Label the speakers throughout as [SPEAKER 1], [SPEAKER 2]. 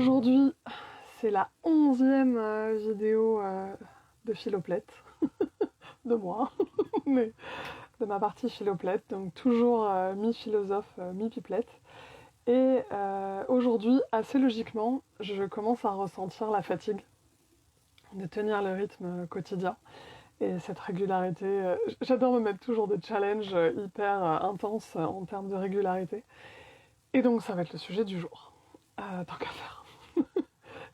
[SPEAKER 1] Aujourd'hui, c'est la 11e vidéo de Philoplète, de moi, mais de ma partie Philoplète, donc toujours mi-philosophe, mi-pipelette. Et aujourd'hui, assez logiquement, je commence à ressentir la fatigue de tenir le rythme quotidien. Et cette régularité, j'adore me mettre toujours des challenges hyper intenses en termes de régularité. Et donc ça va être le sujet du jour, tant qu'à faire.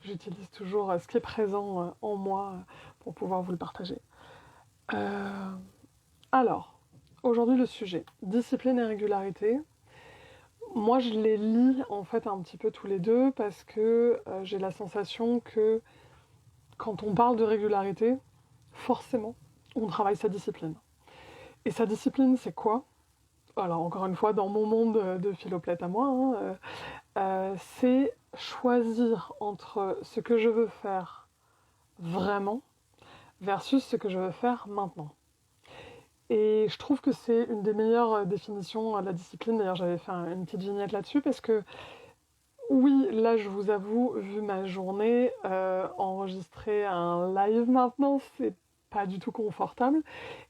[SPEAKER 1] J'utilise toujours ce qui est présent en moi pour pouvoir vous le partager. Euh, alors, aujourd'hui le sujet, discipline et régularité. Moi je les lis en fait un petit peu tous les deux parce que j'ai la sensation que quand on parle de régularité, forcément, on travaille sa discipline. Et sa discipline, c'est quoi? Alors encore une fois, dans mon monde de philoplète à moi, hein, c'est choisir entre ce que je veux faire vraiment versus ce que je veux faire maintenant. Et je trouve que c'est une des meilleures définitions de la discipline. D'ailleurs, j'avais fait une petite vignette là-dessus parce que, oui, là, je vous avoue, vu ma journée, enregistrer un live maintenant, c'est pas du tout confortable.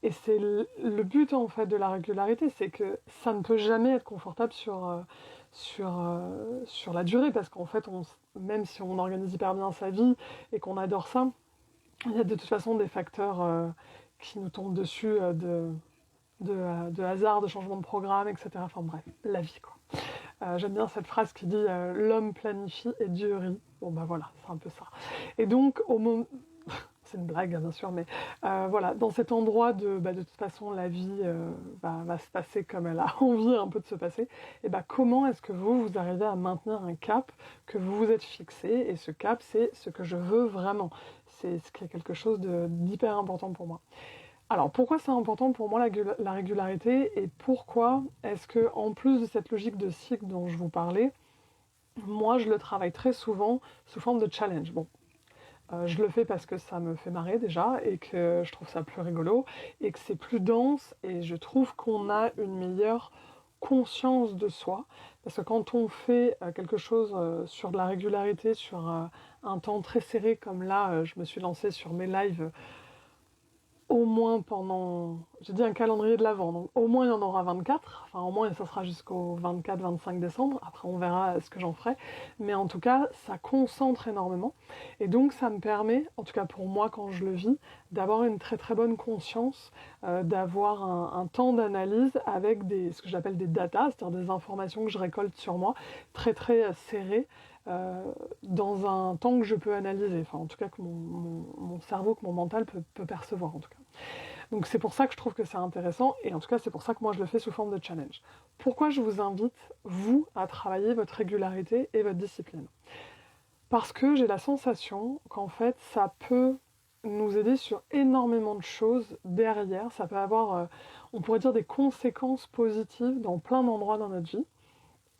[SPEAKER 1] Et c'est le but, en fait, de la régularité, c'est que ça ne peut jamais être confortable sur la durée parce qu'en fait, même si on organise hyper bien sa vie et qu'on adore ça, il y a de toute façon des facteurs qui nous tombent dessus de hasard, de changement de programme, etc. Enfin bref, la vie quoi. J'aime bien cette phrase qui dit l'homme planifie et Dieu rit. Bon bah voilà, c'est un peu ça. Et donc au moment... c'est une blague bien sûr, mais voilà, dans cet endroit de toute façon la vie va se passer comme elle a envie un peu de se passer, et bah comment est-ce que vous arrivez à maintenir un cap que vous vous êtes fixé, et ce cap c'est ce que je veux vraiment, c'est ce qui est quelque chose d'hyper important pour moi. Alors pourquoi c'est important pour moi la régularité, et pourquoi est-ce que en plus de cette logique de cycle dont je vous parlais, moi je le travaille très souvent sous forme de challenge. Bon, je le fais parce que ça me fait marrer déjà et que je trouve ça plus rigolo et que c'est plus dense et je trouve qu'on a une meilleure conscience de soi parce que quand on fait quelque chose sur de la régularité, sur un temps très serré comme là, je me suis lancée sur mes lives au moins pendant... J'ai dit un calendrier de l'Avent, donc au moins il y en aura 24, enfin au moins ça sera jusqu'au 24-25 décembre, après on verra ce que j'en ferai, mais en tout cas ça concentre énormément, et donc ça me permet, en tout cas pour moi quand je le vis, d'avoir une très très bonne conscience, d'avoir un temps d'analyse avec ce que j'appelle des data, c'est-à-dire des informations que je récolte sur moi, très très serrées, dans un temps que je peux analyser, enfin en tout cas que mon cerveau, que mon mental peut percevoir en tout cas. Donc c'est pour ça que je trouve que c'est intéressant, et en tout cas c'est pour ça que moi je le fais sous forme de challenge. Pourquoi je vous invite, vous, à travailler votre régularité et votre discipline? Parce que j'ai la sensation qu'en fait ça peut nous aider sur énormément de choses derrière, ça peut avoir, on pourrait dire, des conséquences positives dans plein d'endroits dans notre vie,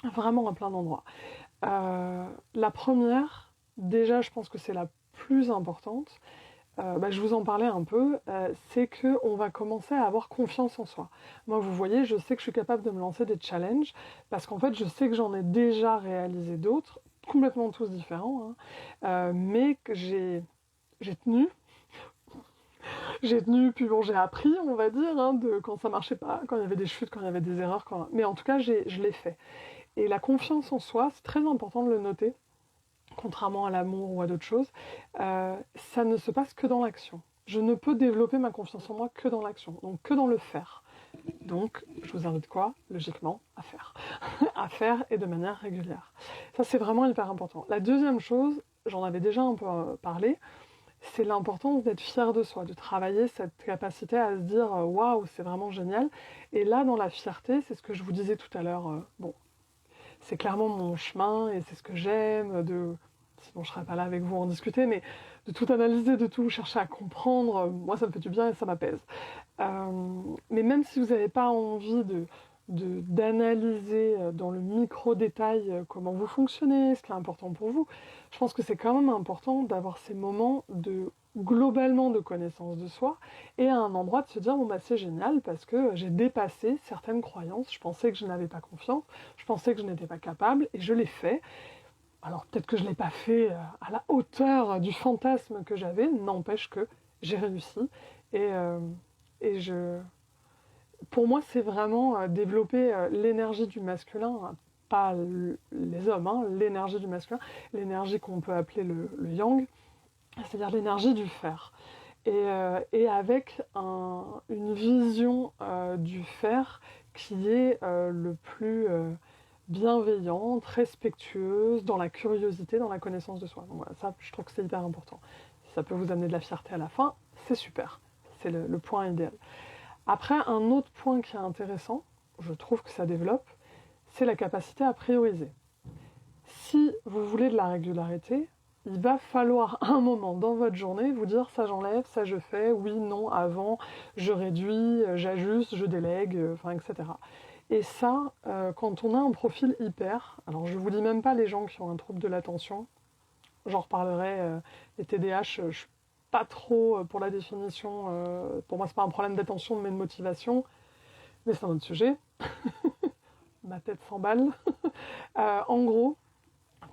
[SPEAKER 1] vraiment à plein d'endroits. La première, déjà je pense que c'est la plus importante, je vous en parlais un peu, c'est qu'on va commencer à avoir confiance en soi. Moi vous voyez, je sais que je suis capable de me lancer des challenges, parce qu'en fait je sais que j'en ai déjà réalisé d'autres, complètement tous différents, hein, mais que j'ai tenu, puis bon j'ai appris on va dire, hein, quand ça marchait pas, quand il y avait des chutes, quand il y avait des erreurs, mais en tout cas je l'ai fait. Et la confiance en soi, c'est très important de le noter, contrairement à l'amour ou à d'autres choses, ça ne se passe que dans l'action. Je ne peux développer ma confiance en moi que dans l'action, donc que dans le faire. Donc, je vous invite quoi? Logiquement, à faire. À faire et de manière régulière. Ça, c'est vraiment hyper important. La deuxième chose, j'en avais déjà un peu parlé, c'est l'importance d'être fier de soi, de travailler cette capacité à se dire waouh, c'est vraiment génial. Et là, dans la fierté, c'est ce que je vous disais tout à l'heure, bon, c'est clairement mon chemin et c'est ce que j'aime, sinon je serais pas là avec vous en discuter, mais de tout analyser, de tout chercher à comprendre, moi ça me fait du bien et ça m'apaise. Mais même si vous n'avez pas envie d'analyser dans le micro-détail comment vous fonctionnez, ce qui est important pour vous, je pense que c'est quand même important d'avoir ces moments globalement de connaissance de soi, et à un endroit de se dire bon bah c'est génial parce que j'ai dépassé certaines croyances, je pensais que je n'avais pas confiance, je pensais que je n'étais pas capable et je l'ai fait. Alors peut-être que je ne l'ai pas fait à la hauteur du fantasme que j'avais, n'empêche que j'ai réussi. Et, euh, et pour moi, c'est vraiment développer l'énergie du masculin, hein, pas les hommes, hein, l'énergie du masculin, l'énergie qu'on peut appeler le yang, c'est-à-dire l'énergie du faire. Et avec une vision du faire qui est le plus bienveillante, respectueuse, dans la curiosité, dans la connaissance de soi. Donc voilà, ça, je trouve que c'est hyper important. Si ça peut vous amener de la fierté à la fin, c'est super. C'est le point idéal. Après, un autre point qui est intéressant, je trouve que ça développe, c'est la capacité à prioriser. Si vous voulez de la régularité, il va falloir un moment dans votre journée vous dire ça j'enlève, ça je fais, oui, non, avant, je réduis, j'ajuste, je délègue, etc. Et ça, quand on a un profil hyper, alors je vous dis même pas les gens qui ont un trouble de l'attention, j'en reparlerai, les TDAH, je suis pas trop pour la définition, pour moi c'est pas un problème d'attention mais de motivation, mais c'est un autre sujet, ma tête s'emballe. En gros,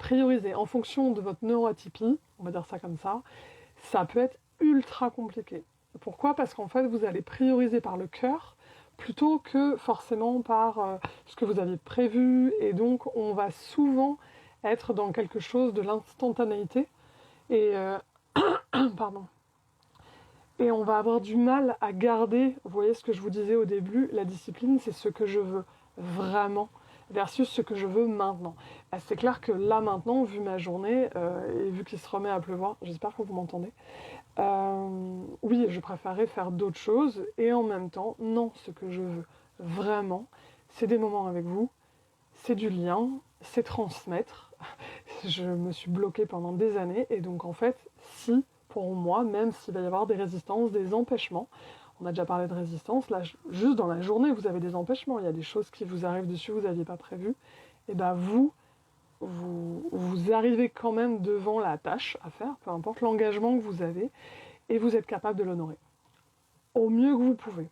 [SPEAKER 1] prioriser en fonction de votre neuroatypie, on va dire ça comme ça peut être ultra compliqué. Pourquoi ? Parce qu'en fait, vous allez prioriser par le cœur plutôt que forcément par ce que vous aviez prévu, et donc on va souvent être dans quelque chose de l'instantanéité, et pardon. Et on va avoir du mal à garder, vous voyez ce que je vous disais au début, la discipline, c'est ce que je veux vraiment versus ce que je veux maintenant. C'est clair que là maintenant, vu ma journée, et vu qu'il se remet à pleuvoir, j'espère que vous m'entendez, oui, je préférerais faire d'autres choses, et en même temps, non, ce que je veux vraiment, c'est des moments avec vous, c'est du lien, c'est transmettre. Je me suis bloquée pendant des années, et donc en fait, si, pour moi, même s'il va y avoir des résistances, des empêchements, on a déjà parlé de résistance, là, juste dans la journée, vous avez des empêchements, il y a des choses qui vous arrivent dessus, vous n'aviez pas prévu, et bien vous arrivez quand même devant la tâche à faire, peu importe l'engagement que vous avez, et vous êtes capable de l'honorer au mieux que vous pouvez.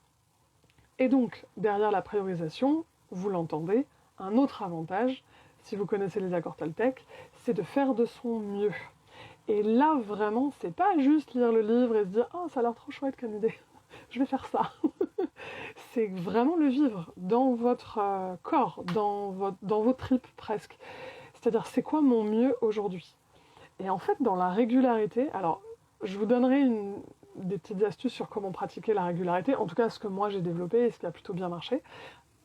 [SPEAKER 1] Et donc, derrière la priorisation, vous l'entendez, un autre avantage, si vous connaissez les accords Toltec, c'est de faire de son mieux. Et là, vraiment, c'est pas juste lire le livre et se dire « Ah, ça a l'air trop chouette comme idée, je vais faire ça ». C'est vraiment le vivre dans votre corps, dans vos tripes presque. C'est-à-dire, c'est quoi mon mieux aujourd'hui ? Et en fait, dans la régularité, alors, je vous donnerai des petites astuces sur comment pratiquer la régularité, en tout cas ce que moi j'ai développé et ce qui a plutôt bien marché.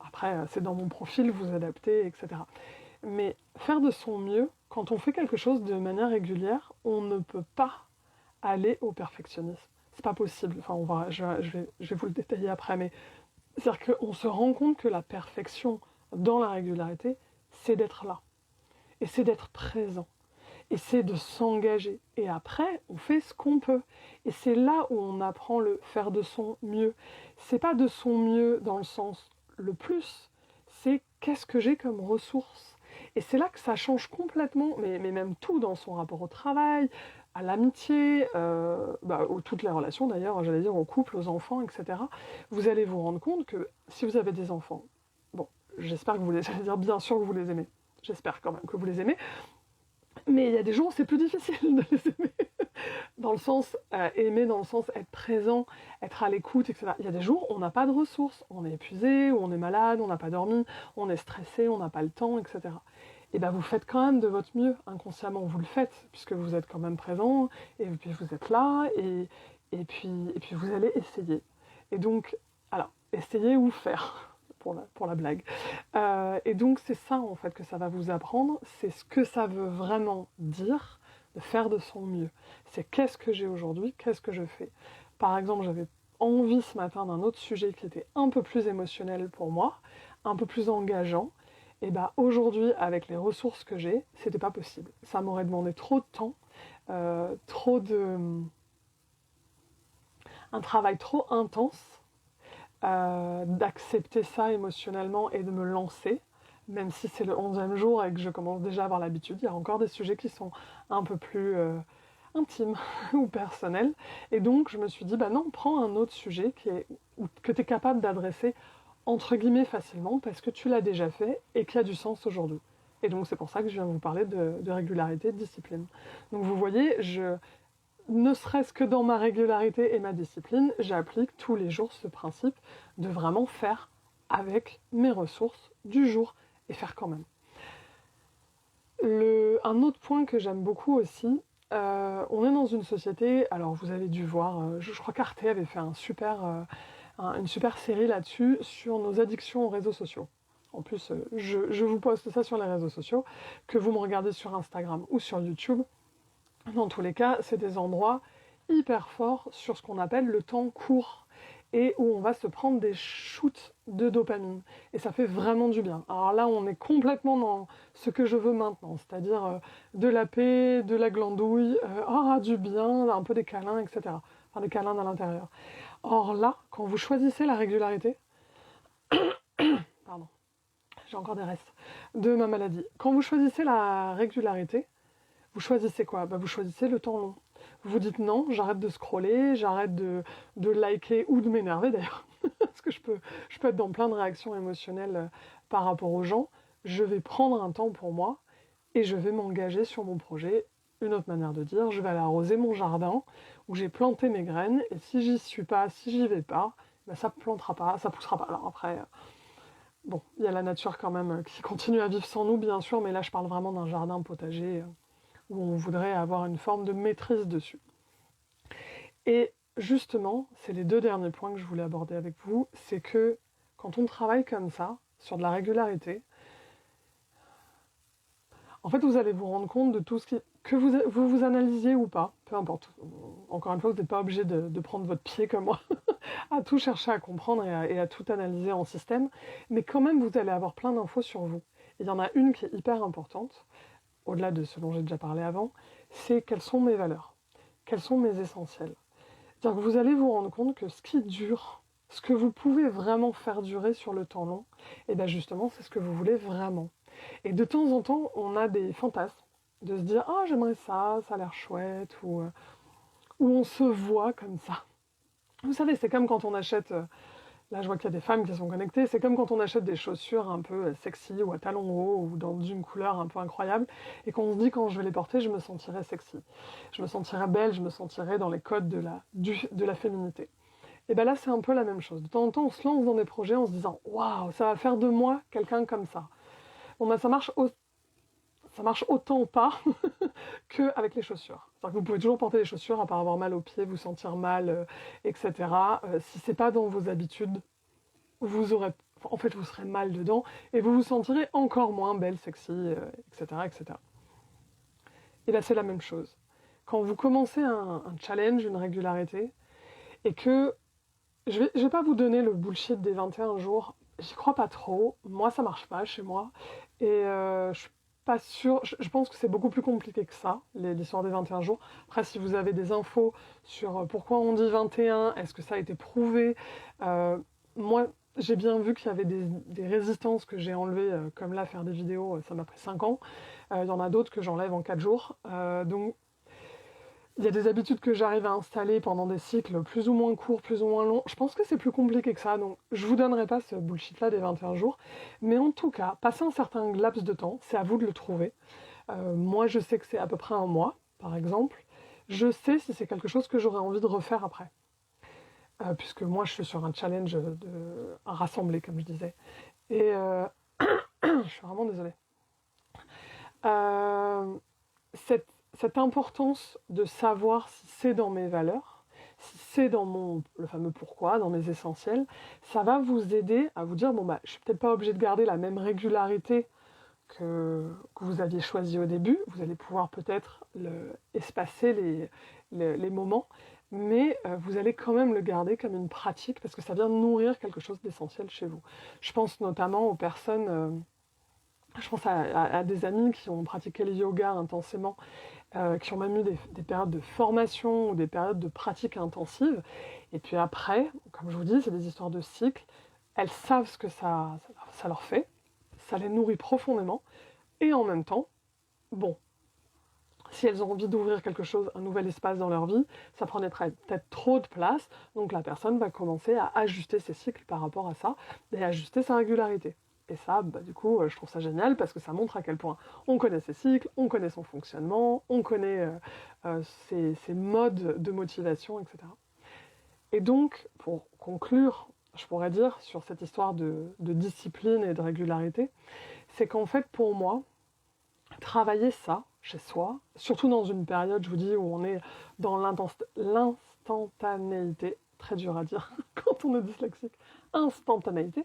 [SPEAKER 1] Après, c'est dans mon profil, vous adaptez, etc. Mais faire de son mieux, quand on fait quelque chose de manière régulière, on ne peut pas aller au perfectionnisme. C'est pas possible. Enfin, je vais vous le détailler après, mais c'est-à-dire qu'on se rend compte que la perfection dans la régularité, c'est d'être là. Et c'est d'être présent. Et c'est de s'engager. Et après, on fait ce qu'on peut. Et c'est là où on apprend le faire de son mieux. C'est pas de son mieux dans le sens le plus, c'est qu'est-ce que j'ai comme ressources. Et c'est là que ça change complètement, mais même tout dans son rapport au travail, à l'amitié, toutes les relations d'ailleurs, j'allais dire au couple, aux enfants, etc. Vous allez vous rendre compte que si vous avez des enfants, bon, j'espère que j'allais dire bien sûr que vous les aimez. J'espère quand même que vous les aimez. Mais il y a des jours où c'est plus difficile de les aimer. Dans le sens, aimer dans le sens être présent, être à l'écoute, etc. Il y a des jours où on n'a pas de ressources, on est épuisé, ou on est malade, on n'a pas dormi, on est stressé, on n'a pas le temps, etc. Et bien vous faites quand même de votre mieux, inconsciemment vous le faites, puisque vous êtes quand même présent, et puis vous êtes là, et puis vous allez essayer. Et donc, alors, essayer ou faire, pour la blague. Et donc c'est ça en fait que ça va vous apprendre, c'est ce que ça veut vraiment dire, de faire de son mieux. C'est qu'est-ce que j'ai aujourd'hui, qu'est-ce que je fais. Par exemple, j'avais envie ce matin d'un autre sujet qui était un peu plus émotionnel pour moi, un peu plus engageant, et bien aujourd'hui, avec les ressources que j'ai, c'était pas possible. Ça m'aurait demandé trop de temps, un travail trop intense, d'accepter ça émotionnellement et de me lancer, même si c'est le 11e jour et que je commence déjà à avoir l'habitude. Il y a encore des sujets qui sont un peu plus intimes ou personnels. Et donc, je me suis dit, non, prends un autre sujet que tu es capable d'adresser entre guillemets facilement parce que tu l'as déjà fait et qui a du sens aujourd'hui. Et donc c'est pour ça que je viens vous parler de régularité, de discipline. Donc vous voyez, ne serait-ce que dans ma régularité et ma discipline, j'applique tous les jours ce principe de vraiment faire avec mes ressources du jour et faire quand même. Un autre point que j'aime beaucoup aussi, on est dans une société, alors vous avez dû voir, je crois qu'Arte avait fait une super série là-dessus sur nos addictions aux réseaux sociaux. En plus, je vous poste ça sur les réseaux sociaux, que vous me regardez sur Instagram ou sur YouTube. Dans tous les cas, c'est des endroits hyper forts sur ce qu'on appelle le temps court et où on va se prendre des shoots de dopamine. Et ça fait vraiment du bien. Alors là, on est complètement dans ce que je veux maintenant, c'est-à-dire de la paix, de la glandouille, du bien, un peu des câlins, etc. Enfin, des câlins à l'intérieur. Or là, quand vous choisissez la régularité, pardon, j'ai encore des restes de ma maladie. Quand vous choisissez la régularité, vous choisissez quoi ? Vous choisissez le temps long. Vous vous dites non, j'arrête de scroller, j'arrête de liker ou de m'énerver d'ailleurs, parce que je peux être dans plein de réactions émotionnelles par rapport aux gens. Je vais prendre un temps pour moi et je vais m'engager sur mon projet. Une autre manière de dire, je vais aller arroser mon jardin où j'ai planté mes graines et si j'y suis pas, si j'y vais pas, ça plantera pas, ça poussera pas. Alors après, bon, il y a la nature quand même qui continue à vivre sans nous bien sûr, mais là je parle vraiment d'un jardin potager où on voudrait avoir une forme de maîtrise dessus. Et justement, c'est les deux derniers points que je voulais aborder avec vous, c'est que quand on travaille comme ça, sur de la régularité, en fait, vous allez vous rendre compte de tout ce que vous analysiez ou pas, peu importe. Encore une fois, vous n'êtes pas obligé de prendre votre pied comme moi, à tout chercher à comprendre et à tout analyser en système, mais quand même, vous allez avoir plein d'infos sur vous. Il y en a une qui est hyper importante, au-delà de ce dont j'ai déjà parlé avant, c'est quelles sont mes valeurs, quels sont mes essentiels. C'est-à-dire que vous allez vous rendre compte que ce qui dure, ce que vous pouvez vraiment faire durer sur le temps long, et bien justement, c'est ce que vous voulez vraiment. Et de temps en temps, on a des fantasmes, de se dire « Ah, j'aimerais ça, ça a l'air chouette », ou on se voit comme ça. Vous savez, c'est comme quand on achète... Là, je vois qu'il y a des femmes qui sont connectées. C'est comme quand on achète des chaussures un peu sexy ou à talons hauts ou dans une couleur un peu incroyable et qu'on se dit quand je vais les porter, je me sentirai sexy. Je me sentirai belle, je me sentirai dans les codes de la féminité. Et bien là, c'est un peu la même chose. De temps en temps, on se lance dans des projets en se disant « Waouh, ça va faire de moi quelqu'un comme ça ». Bon, ça marche autant pas qu'avec les chaussures. C'est-à-dire que vous pouvez toujours porter des chaussures à part avoir mal aux pieds, vous sentir mal, etc. Si c'est pas dans vos habitudes, vous serez mal dedans et vous vous sentirez encore moins belle, sexy, etc., etc. Et là, c'est la même chose. Quand vous commencez un challenge, une régularité, et que je vais pas vous donner le bullshit des 21 jours, j'y crois pas trop. Moi, ça marche pas chez moi. Et je suis pas sûre. Je pense que c'est beaucoup plus compliqué que ça, l'histoire des 21 jours. Après, si vous avez des infos sur pourquoi on dit 21, est-ce que ça a été prouvé, moi, j'ai bien vu qu'il y avait des résistances que j'ai enlevées, comme là, faire des vidéos, ça m'a pris 5 ans. Il y en a d'autres que j'enlève en 4 jours. Donc, il y a des habitudes que j'arrive à installer pendant des cycles plus ou moins courts, plus ou moins longs. Je pense que c'est plus compliqué que ça, donc je vous donnerai pas ce bullshit-là des 21 jours. Mais en tout cas, passer un certain laps de temps, c'est à vous de le trouver. Moi, je sais que c'est à peu près un mois, par exemple. Je sais si c'est quelque chose que j'aurais envie de refaire après. Puisque moi, je suis sur un challenge à rassembler, comme je disais. Et je suis vraiment désolée. Cette importance de savoir si c'est dans mes valeurs, si c'est dans le fameux pourquoi, dans mes essentiels, ça va vous aider à vous dire, je suis peut-être pas obligée de garder la même régularité que vous aviez choisi au début, vous allez pouvoir peut-être espacer les moments, mais vous allez quand même le garder comme une pratique, parce que ça vient nourrir quelque chose d'essentiel chez vous. Je pense notamment aux personnes... je pense à des amis qui ont pratiqué le yoga intensément, qui ont même eu des périodes de formation ou des périodes de pratique intensive. Et puis après, comme je vous dis, c'est des histoires de cycles. Elles savent ce que ça leur fait, ça les nourrit profondément. Et en même temps, si elles ont envie d'ouvrir quelque chose, un nouvel espace dans leur vie, ça prenait peut-être trop de place. Donc la personne va commencer à ajuster ses cycles par rapport à ça et ajuster sa régularité. Et ça, bah, du coup, je trouve ça génial parce que ça montre à quel point on connaît ses cycles, on connaît son fonctionnement, on connaît ses modes de motivation, etc. Et donc, pour conclure, je pourrais dire sur cette histoire de discipline et de régularité, c'est qu'en fait, pour moi, travailler ça chez soi, surtout dans une période, je vous dis, où on est dans l'instantanéité, très dur à dire quand on est dyslexique, instantanéité,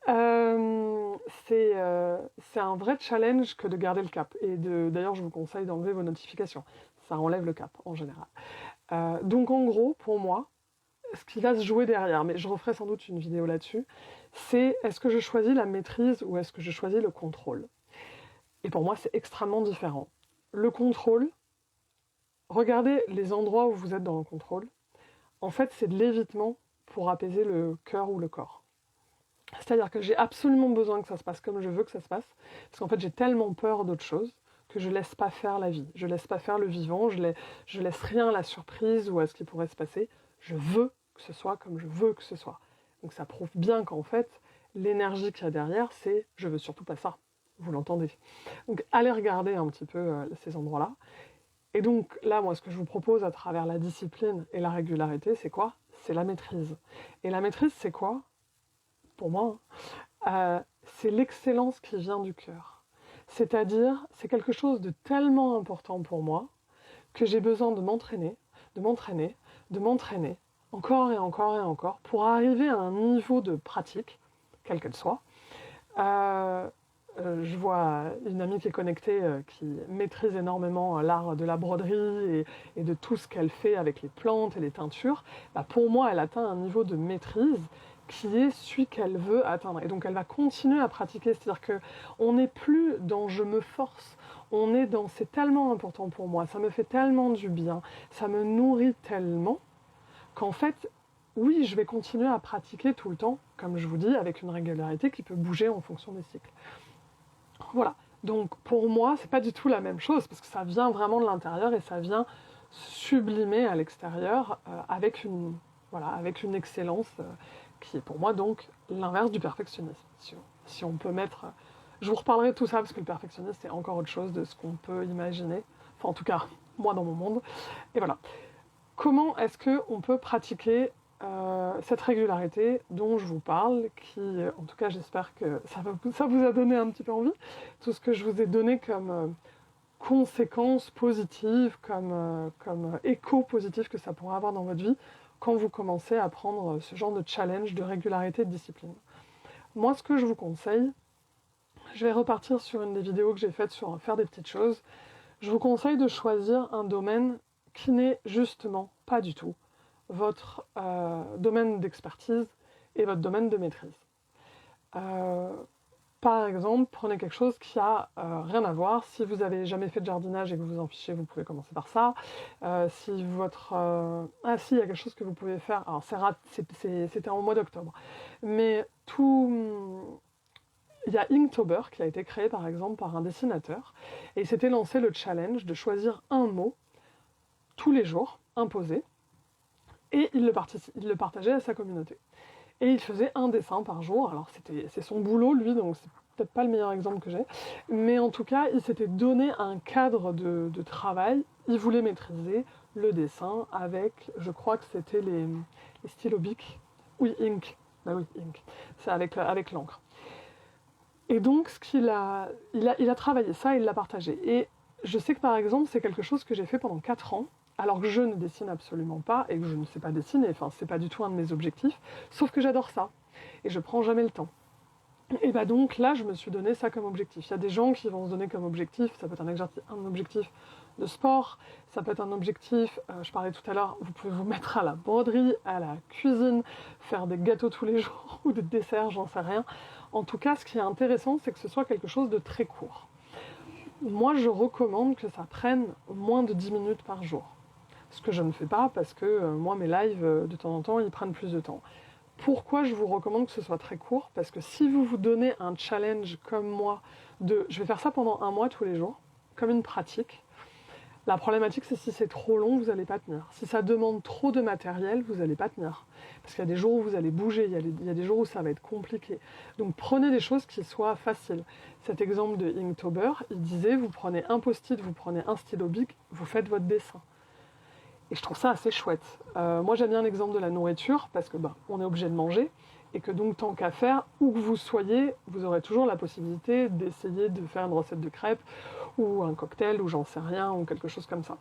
[SPEAKER 1] c'est un vrai challenge que de garder le cap. Et d'ailleurs, je vous conseille d'enlever vos notifications. Ça enlève le cap, en général. Donc en gros, pour moi, ce qui va se jouer derrière, mais je referai sans doute une vidéo là-dessus, c'est est-ce que je choisis la maîtrise ou est-ce que je choisis le contrôle? Et pour moi, c'est extrêmement différent. Le contrôle, regardez les endroits où vous êtes dans le contrôle. En fait, c'est de l'évitement pour apaiser le cœur ou le corps. C'est-à-dire que j'ai absolument besoin que ça se passe comme je veux que ça se passe, parce qu'en fait, j'ai tellement peur d'autre chose que je laisse pas faire la vie. Je laisse pas faire le vivant, je laisse rien à la surprise ou à ce qui pourrait se passer. Je veux que ce soit comme je veux que ce soit. Donc ça prouve bien qu'en fait, l'énergie qu'il y a derrière, c'est « je veux surtout pas ça ». Vous l'entendez. Donc allez regarder un petit peu ces endroits-là. Et donc là, moi, ce que je vous propose à travers la discipline et la régularité, c'est quoi? C'est la maîtrise. Et la maîtrise, c'est quoi? Pour moi, c'est l'excellence qui vient du cœur. C'est-à-dire, c'est quelque chose de tellement important pour moi que j'ai besoin de m'entraîner, de m'entraîner, de m'entraîner, encore et encore et encore, pour arriver à un niveau de pratique, quelle qu'elle soit. Je vois une amie qui est connectée, qui maîtrise énormément l'art de la broderie et de tout ce qu'elle fait avec les plantes et les teintures. Bah, pour moi, elle atteint un niveau de maîtrise qui est celui qu'elle veut atteindre. Et donc elle va continuer à pratiquer, c'est-à-dire qu'on n'est plus dans « je me force », on est dans « c'est tellement important pour moi, ça me fait tellement du bien, ça me nourrit tellement » qu'en fait, oui, je vais continuer à pratiquer tout le temps, comme je vous dis, avec une régularité qui peut bouger en fonction des cycles. Voilà, donc pour moi, c'est pas du tout la même chose, parce que ça vient vraiment de l'intérieur et ça vient sublimer à l'extérieur avec une excellence qui est pour moi donc l'inverse du perfectionnisme. Si on peut mettre... Je vous reparlerai de tout ça, parce que le perfectionnisme, c'est encore autre chose de ce qu'on peut imaginer. Enfin, en tout cas, moi dans mon monde. Et voilà. Comment est-ce qu'on peut pratiquer cette régularité dont je vous parle, qui, en tout cas, j'espère que ça vous a donné un petit peu envie. Tout ce que je vous ai donné comme conséquences positives, comme écho positif que ça pourrait avoir dans votre vie quand vous commencez à prendre ce genre de challenge de régularité et de discipline. Moi, ce que je vous conseille, je vais repartir sur une des vidéos que j'ai faites sur faire des petites choses. Je vous conseille de choisir un domaine qui n'est justement pas du tout votre domaine d'expertise et votre domaine de maîtrise. Par exemple, prenez quelque chose qui a rien à voir. Si vous n'avez jamais fait de jardinage et que vous vous en fichez, vous pouvez commencer par ça. Si il y a quelque chose que vous pouvez faire. Alors c'était en mois d'octobre. Mais il y a Inktober qui a été créé par exemple par un dessinateur et il s'était lancé le challenge de choisir un mot tous les jours, imposé, et il le partageait à sa communauté. Et il faisait un dessin par jour, alors c'est son boulot lui, donc c'est peut-être pas le meilleur exemple que j'ai, mais en tout cas il s'était donné un cadre de travail, il voulait maîtriser le dessin avec, je crois que c'était les stylos Bic, oui, Ink, bah oui, Ink, c'est avec l'encre. Et donc il a travaillé ça, il l'a partagé. Et je sais que par exemple c'est quelque chose que j'ai fait pendant 4 ans, alors que je ne dessine absolument pas et que je ne sais pas dessiner, enfin c'est pas du tout un de mes objectifs, sauf que j'adore ça et je prends jamais le temps. Et bah donc là je me suis donné ça comme objectif. Il y a des gens qui vont se donner comme objectif, ça peut être un objectif de sport, ça peut être un objectif, je parlais tout à l'heure, vous pouvez vous mettre à la broderie, à la cuisine, faire des gâteaux tous les jours ou des desserts, j'en sais rien. En tout cas, ce qui est intéressant, c'est que ce soit quelque chose de très court. Moi, je recommande que ça prenne moins de 10 minutes par jour. Ce que je ne fais pas parce que moi, mes lives, de temps en temps, ils prennent plus de temps. Pourquoi je vous recommande que ce soit très court? Parce que si vous vous donnez un challenge comme moi, je vais faire ça pendant 1 mois tous les jours, comme une pratique, La problématique, c'est si c'est trop long, vous n'allez pas tenir. Si ça demande trop de matériel, vous n'allez pas tenir. Parce qu'il y a des jours où vous allez bouger, il y a des jours où ça va être compliqué. Donc prenez des choses qui soient faciles. Cet exemple de Inktober, il disait, vous prenez un post-it, vous prenez un stylo bic, vous faites votre dessin. Et je trouve ça assez chouette. Moi, j'aime bien l'exemple de la nourriture, parce que on est obligé de manger, et que donc, tant qu'à faire, où que vous soyez, vous aurez toujours la possibilité d'essayer de faire une recette de crêpes, ou un cocktail, ou j'en sais rien, ou quelque chose comme ça.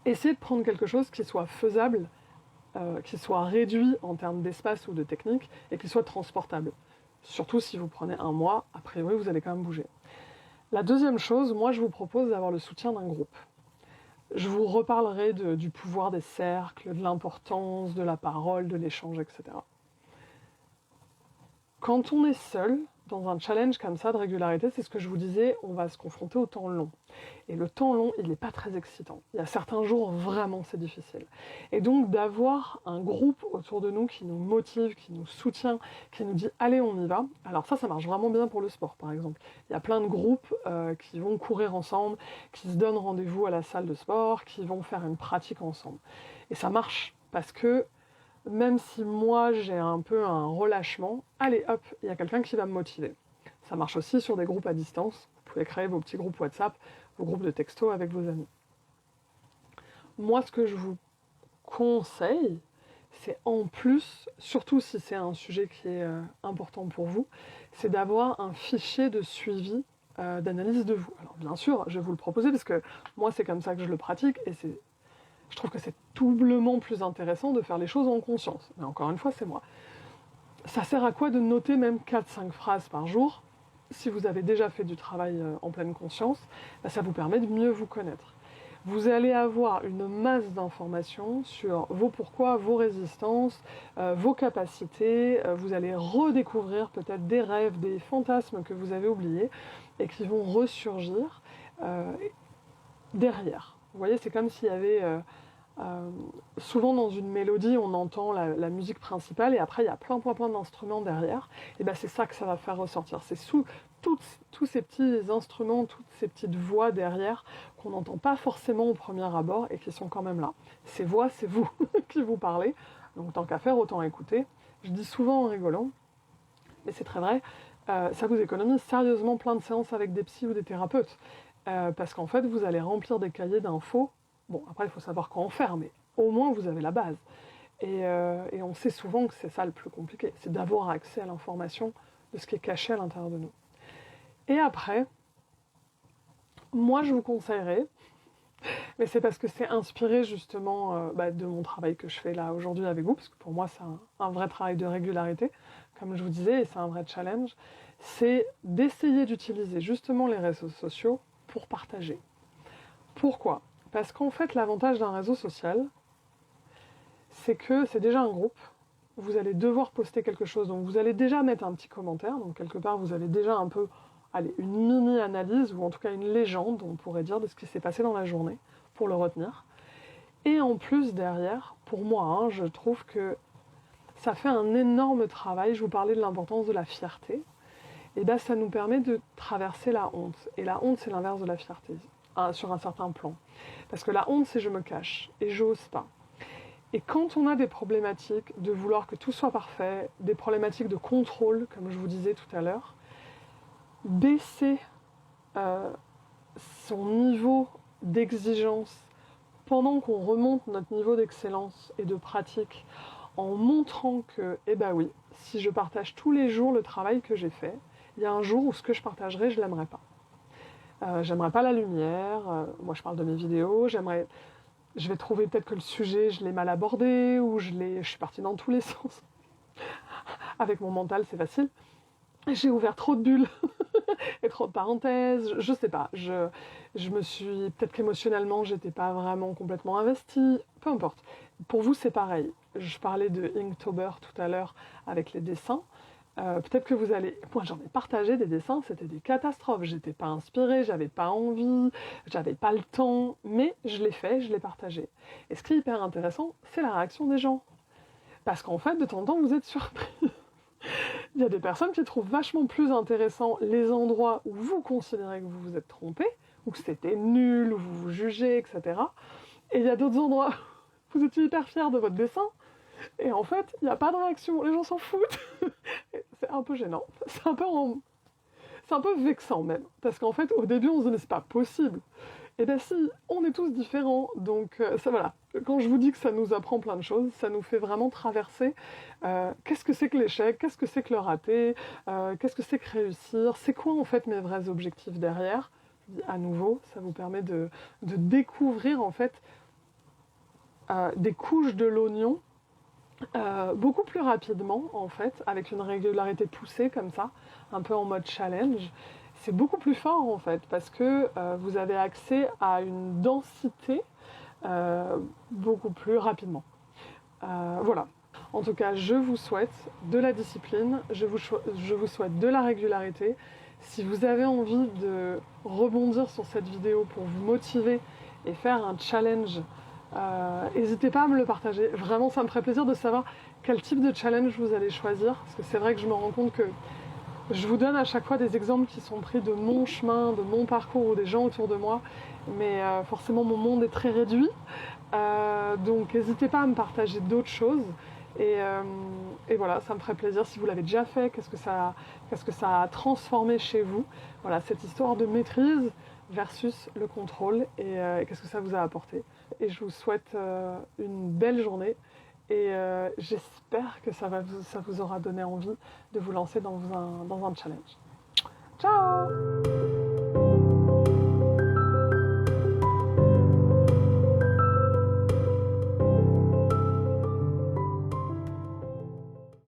[SPEAKER 1] Essayez de prendre quelque chose qui soit faisable, qui soit réduit en termes d'espace ou de technique, et qui soit transportable. Surtout si vous prenez un mois, a priori, vous allez quand même bouger. La deuxième chose, moi, je vous propose d'avoir le soutien d'un groupe. Je vous reparlerai du pouvoir des cercles, de l'importance de la parole, de l'échange, etc. Quand on est seul, dans un challenge comme ça de régularité, c'est ce que je vous disais, on va se confronter au temps long. Et le temps long, il n'est pas très excitant. Il y a certains jours, vraiment, c'est difficile. Et donc, d'avoir un groupe autour de nous qui nous motive, qui nous soutient, qui nous dit « Allez, on y va », alors ça marche vraiment bien pour le sport, par exemple. Il y a plein de groupes qui vont courir ensemble, qui se donnent rendez-vous à la salle de sport, qui vont faire une pratique ensemble. Et ça marche, parce que même si moi j'ai un peu un relâchement, allez hop, il y a quelqu'un qui va me motiver. Ça marche aussi sur des groupes à distance. Vous pouvez créer vos petits groupes WhatsApp, vos groupes de texto avec vos amis. Moi, ce que je vous conseille, c'est en plus, surtout si c'est un sujet qui est important pour vous, c'est d'avoir un fichier de suivi d'analyse de vous. Alors bien sûr, je vais vous le proposer parce que moi c'est comme ça que je le pratique et je trouve que c'est doublement plus intéressant de faire les choses en conscience. Mais encore une fois, c'est moi. Ça sert à quoi de noter même 4-5 phrases par jour? Si vous avez déjà fait du travail en pleine conscience, ça vous permet de mieux vous connaître. Vous allez avoir une masse d'informations sur vos pourquoi, vos résistances, vos capacités. Vous allez redécouvrir peut-être des rêves, des fantasmes que vous avez oubliés et qui vont ressurgir derrière. Vous voyez, c'est comme s'il y avait... souvent dans une mélodie, on entend la musique principale et après il y a plein d'instruments derrière. Et c'est ça que ça va faire ressortir. C'est sous tous ces petits instruments, toutes ces petites voix derrière qu'on n'entend pas forcément au premier abord et qui sont quand même là. Ces voix, c'est vous qui vous parlez. Donc tant qu'à faire, autant écouter. Je dis souvent en rigolant, mais c'est très vrai, ça vous économise sérieusement plein de séances avec des psys ou des thérapeutes. Parce qu'en fait, vous allez remplir des cahiers d'infos. Bon, après, il faut savoir quoi en faire, mais au moins, vous avez la base. Et on sait souvent que c'est ça le plus compliqué, c'est d'avoir accès à l'information de ce qui est caché à l'intérieur de nous. Et après, moi, je vous conseillerais, mais c'est parce que c'est inspiré justement de mon travail que je fais là aujourd'hui avec vous, parce que pour moi, c'est un vrai travail de régularité, comme je vous disais, et c'est un vrai challenge, c'est d'essayer d'utiliser justement les réseaux sociaux pour partager. Pourquoi ? Parce qu'en fait, l'avantage d'un réseau social, c'est que c'est déjà un groupe. Vous allez devoir poster quelque chose, donc vous allez déjà mettre un petit commentaire, donc quelque part vous avez déjà un peu une mini-analyse, ou en tout cas une légende, on pourrait dire, de ce qui s'est passé dans la journée, pour le retenir. Et en plus, derrière, pour moi, je trouve que ça fait un énorme travail. Je vous parlais de l'importance de la fierté. Et ça nous permet de traverser la honte. Et la honte, c'est l'inverse de la fierté, sur un certain plan. Parce que la honte, c'est je me cache, et j'ose pas. Et quand on a des problématiques de vouloir que tout soit parfait, des problématiques de contrôle, comme je vous disais tout à l'heure, baisser son niveau d'exigence pendant qu'on remonte notre niveau d'excellence et de pratique en montrant que, oui, si je partage tous les jours le travail que j'ai fait, il y a un jour où ce que je partagerai, je l'aimerais pas. J'aimerais pas la lumière, moi je parle de mes vidéos, je vais trouver peut-être que le sujet, je l'ai mal abordé, ou je suis partie dans tous les sens. Avec mon mental, c'est facile. J'ai ouvert trop de bulles et trop de parenthèses, je sais pas. Je me suis... Peut-être qu'émotionnellement, j'étais pas vraiment complètement investie. Peu importe. Pour vous, c'est pareil. Je parlais de Inktober tout à l'heure avec les dessins. Peut-être que vous allez... Moi, j'en ai partagé des dessins, c'était des catastrophes. J'étais pas inspirée, j'avais pas envie, j'avais pas le temps. Mais je l'ai fait, je l'ai partagé. Et ce qui est hyper intéressant, c'est la réaction des gens. Parce qu'en fait, de temps en temps, vous êtes surpris. Il y a des personnes qui trouvent vachement plus intéressant les endroits où vous considérez que vous vous êtes trompé, ou que c'était nul, ou vous vous jugez, etc. Et il y a d'autres endroits où vous étiez hyper fiers de votre dessin, et en fait, il n'y a pas de réaction, les gens s'en foutent. C'est un peu gênant, c'est un peu vexant même, parce qu'en fait, au début, on se dit, mais c'est pas possible. Et bien si, on est tous différents, donc ça voilà. Quand je vous dis que ça nous apprend plein de choses, ça nous fait vraiment traverser qu'est-ce que c'est que l'échec, qu'est-ce que c'est que le raté, qu'est-ce que c'est que réussir, c'est quoi en fait mes vrais objectifs derrière. À nouveau, ça vous permet de découvrir en fait des couches de l'oignon beaucoup plus rapidement en fait, avec une régularité poussée comme ça, un peu en mode challenge. C'est beaucoup plus fort en fait, parce que vous avez accès à une densité beaucoup plus rapidement. Voilà. En tout cas, je vous souhaite de la discipline, je vous souhaite de la régularité. Si vous avez envie de rebondir sur cette vidéo pour vous motiver et faire un challenge, n'hésitez pas à me le partager. Vraiment, ça me ferait plaisir de savoir quel type de challenge vous allez choisir, parce que c'est vrai que je me rends compte que je vous donne à chaque fois des exemples qui sont pris de mon chemin, de mon parcours ou des gens autour de moi, mais forcément mon monde est très réduit, donc n'hésitez pas à me partager d'autres choses, et voilà, ça me ferait plaisir si vous l'avez déjà fait, qu'est-ce que ça a transformé chez vous, voilà, cette histoire de maîtrise versus le contrôle, et qu'est-ce que ça vous a apporté. Et je vous souhaite une belle journée, et j'espère que ça vous aura donné envie de vous lancer dans un challenge. Ciao!